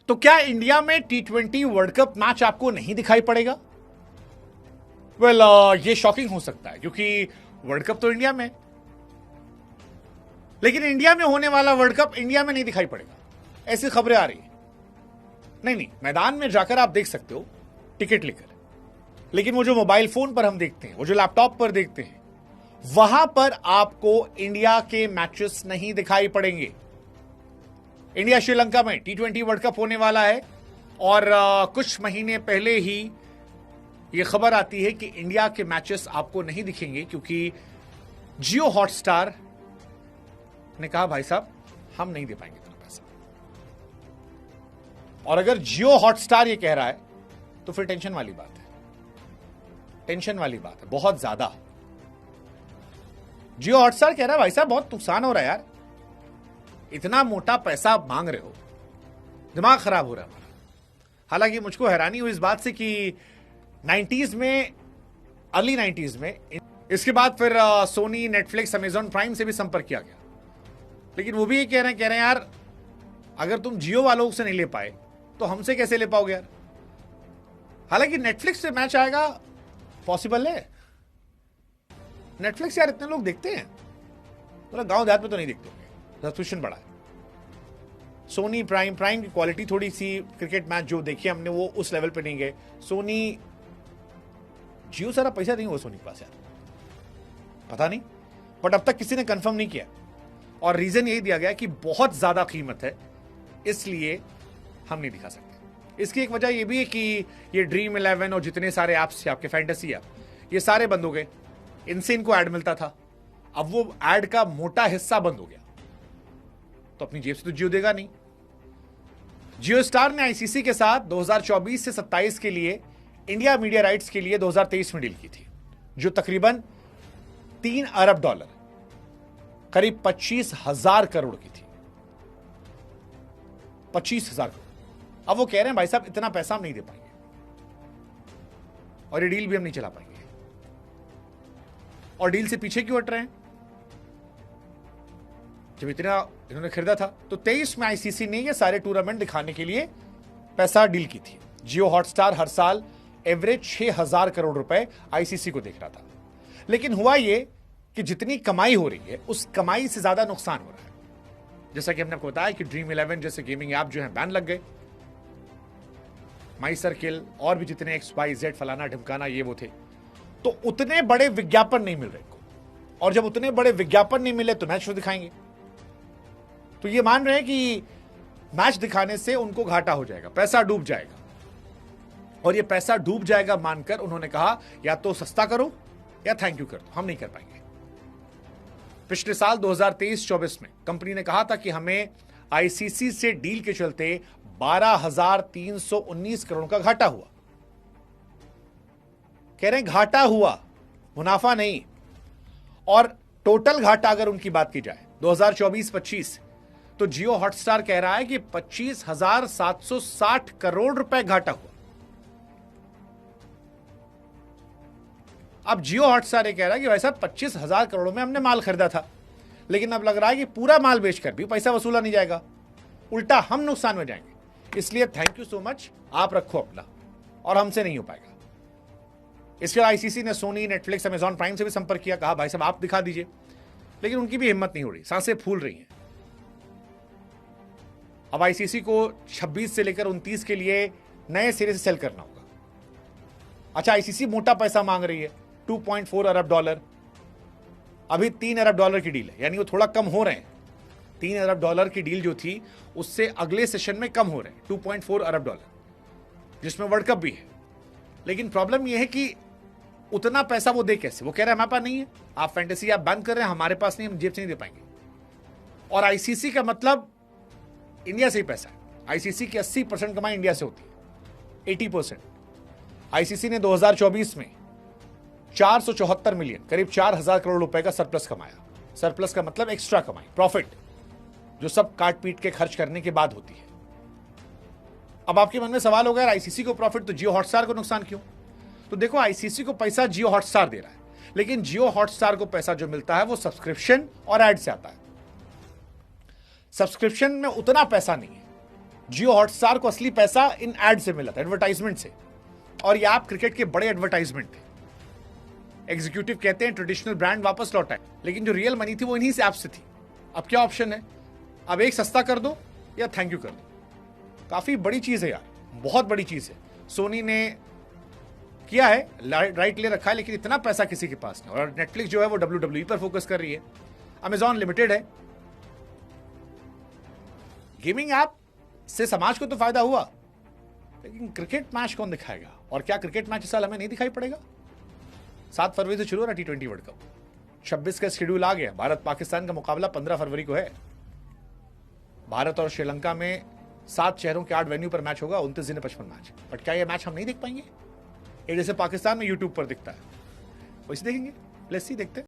तो क्या इंडिया में T20 वर्ल्ड कप मैच आपको नहीं दिखाई पड़ेगा? वेल, ये शॉकिंग हो सकता है क्योंकि वर्ल्ड कप तो इंडिया में है, लेकिन इंडिया में होने वाला वर्ल्ड कप इंडिया में नहीं दिखाई पड़ेगा, ऐसी खबरें आ रही है। नहीं, मैदान में जाकर आप देख सकते हो टिकट लेकर, लेकिन वो जो मोबाइल फोन पर हम देखते हैं, वो जो लैपटॉप पर देखते हैं, वहां पर आपको इंडिया के मैचेस नहीं दिखाई पड़ेंगे। इंडिया श्रीलंका में T20 वर्ल्ड कप होने वाला है और कुछ महीने पहले ही यह खबर आती है कि इंडिया के मैचेस आपको नहीं दिखेंगे क्योंकि जियो हॉटस्टार ने कहा भाई साहब हम नहीं दे पाएंगे इतना पैसा। और अगर जियो हॉटस्टार ये कह रहा है तो फिर टेंशन वाली बात है, टेंशन वाली बात है बहुत ज्यादा। जियो हॉटस्टार कह रहा है भाई साहब बहुत नुकसान हो रहा है यार, इतना मोटा पैसा आप मांग रहे हो, दिमाग खराब हो रहा है हमारा। हालांकि मुझको हैरानी हुई इस बात से कि 90s में, अर्ली 90s में, इसके बाद फिर सोनी, नेटफ्लिक्स, अमेजॉन प्राइम से भी संपर्क किया गया, लेकिन वो भी ये कह रहे हैं यार अगर तुम जियो वालों से नहीं ले पाए तो हमसे कैसे ले पाओगे यार। हालांकि नेटफ्लिक्स से मैच आएगा पॉसिबल है, नेटफ्लिक्स यार इतने लोग देखते हैं, मतलब गांव देहात में तो नहीं देखते होंगे, सब्सक्रिप्शन बढ़ा है। सोनी प्राइम की क्वालिटी थोड़ी सी, क्रिकेट मैच जो देखिए हमने वो उस लेवल पे नहीं गए। सोनी, जियो सारा पैसा नहीं हुआ सोनी के पास यार, पता नहीं, बट अब तक किसी ने कंफर्म नहीं किया और रीजन यही दिया गया कि बहुत ज्यादा कीमत है इसलिए हम नहीं दिखा सकते। इसकी एक वजह यह भी है कि ये Dream11 और जितने सारे ऐप्स थे आपके, फैंटेसी ऐप, ये सारे बंद हो गए। इनसे इनको ऐड मिलता था, अब वो ऐड का मोटा हिस्सा बंद हो गया, तो अपनी जेब से तो जियो देगा नहीं। जियो स्टार ने आईसीसी के साथ 2024 से 27 के लिए इंडिया मीडिया राइट्स के लिए 2023 में डील की थी, जो तकरीबन $3 अरब, करीब 25,000 करोड़ की थी, 25,000 करोड़। अब वो कह रहे हैं भाई साहब इतना पैसा हम नहीं दे पाएंगे और ये डील भी हम नहीं चला पाएंगे। और डील से पीछे क्यों हट रहे हैं? जब इतना इन्होंने खरीदा था तो 23 में आईसीसी ने ये सारे टूर्नामेंट दिखाने के लिए पैसा डील की थी। जियो हॉटस्टार हर साल एवरेज 6,000 करोड़ रुपए आईसीसी को देख रहा था, लेकिन हुआ ये कि जितनी कमाई हो रही है उस कमाई से ज्यादा नुकसान हो रहा है। जैसा कि हमने आपको बताया कि Dream11 जैसे गेमिंग ऐप जो है बैन लग गए, माई सर्किल और भी जितने XYZ फलाना ढिमकाना ये वो थे, तो उतने बड़े विज्ञापन नहीं मिल रहे को, और जब उतने बड़े विज्ञापन नहीं मिले तो मैच शो दिखाएंगे। तो ये मान रहे हैं कि मैच दिखाने से उनको घाटा हो जाएगा, पैसा डूब जाएगा, और ये पैसा डूब जाएगा मानकर उन्होंने कहा या तो सस्ता करो या थैंक यू कर दो, हम नहीं कर पाएंगे। पिछले साल 2023-24 में कंपनी ने कहा था कि हमें आईसीसी से डील के चलते 12,319 करोड़ का घाटा हुआ। कह रहे हैं घाटा हुआ, मुनाफा नहीं। और टोटल घाटा अगर उनकी बात की जाए 2024-25, तो जियो हॉटस्टार कह रहा है कि 25,760 करोड़ रुपए घाटा हुआ। अब जियो हॉटस्टार ये कह रहा है कि भाई साहब 25,000 करोड़ में हमने माल खरीदा था, लेकिन अब लग रहा है कि पूरा माल बेचकर भी पैसा वसूला नहीं जाएगा, उल्टा हम नुकसान में जाएंगे। इसलिए थैंक यू सो मच, आप रखो अपना, और हमसे नहीं हो पाएगा। इसके बाद आईसीसी ने सोनी, नेटफ्लिक्स, अमेजॉन प्राइम से भी संपर्क किया, कहा भाई साहब आप दिखा दीजिए, लेकिन उनकी भी हिम्मत नहीं हो रही, सांसें फूल रही हैं। अब आईसीसी को 26 से लेकर 29 के लिए नए सिरे से सेल करना होगा। अच्छा, आईसीसी मोटा पैसा मांग रही है, $2.4 अरब। अभी $3 अरब की डील है, यानी वो थोड़ा कम हो रहे हैं। $3 अरब की डील जो थी उससे अगले सेशन में कम हो रहे हैं, $2.4 अरब, जिसमें वर्ल्ड कप भी है। लेकिन प्रॉब्लम यह है कि उतना पैसा वो दे कैसे? वो कह रहे हैं हमारे पास नहीं है, आप फैंटेसी आप बैन कर रहे हैं, हमारे पास नहीं, हम जेब से नहीं दे पाएंगे। और आईसीसी का मतलब इंडिया से ही पैसा है। आईसीसी की 80% कमाई इंडिया से होती है, 80%। आईसीसी ने 2024 में 474 मिलियन, करीब 4,000 करोड़ रुपए का सरप्लस कमाया। सरप्लस का मतलब एक्स्ट्रा कमाई, प्रॉफिट, जो सब काट पीट के खर्च करने के बाद होती है। अब आपके मन में सवाल होगा यार आईसीसी को प्रॉफिट तो जियो हॉटस्टार को नुकसान क्यों? तो देखो, आईसीसी को पैसा जियो हॉटस्टार दे रहा है, लेकिन जियो हॉटस्टार को पैसा जो मिलता है वो सब्सक्रिप्शन और एड से आता है। सब्सक्रिप्शन में उतना पैसा नहीं है, जियो हॉटस्टार को असली पैसा इन एड से मिला था, एडवर्टाइजमेंट से, और ये ऐप क्रिकेट के बड़े एडवर्टाइजमेंट थे। एग्जीक्यूटिव कहते हैं ट्रेडिशनल ब्रांड वापस लौटा है, लेकिन जो रियल मनी थी वो इन्हीं से ऐप से थी। अब क्या ऑप्शन है? अब एक सस्ता कर दो या थैंक यू कर दो। काफी बड़ी चीज है यार, बहुत बड़ी चीज है। सोनी ने किया है, राइट ले रखा है, लेकिन इतना पैसा किसी के पास नहीं। और नेटफ्लिक्स जो है वो WWE पर फोकस कर रही है। अमेजॉन लिमिटेड है। गेमिंग ऐप से समाज को तो फायदा हुआ, लेकिन क्रिकेट मैच कौन दिखाएगा? और क्या क्रिकेट मैच इस साल हमें नहीं दिखाई पड़ेगा? 7 फरवरी से शुरू हो रहा T20 वर्ल्ड कप। 26 का शेड्यूल आ गया। भारत पाकिस्तान का मुकाबला 15 फरवरी को है। भारत और श्रीलंका में 7 शहरों के 8 वेन्यू पर मैच होगा। 29 दिन 55 मैच। बट क्या यह मैच हम नहीं देख पाएंगे? ये जैसे पाकिस्तान में यूट्यूब पर दिखता है, वैसे देखेंगे। लेट्स सी, देखते हैं।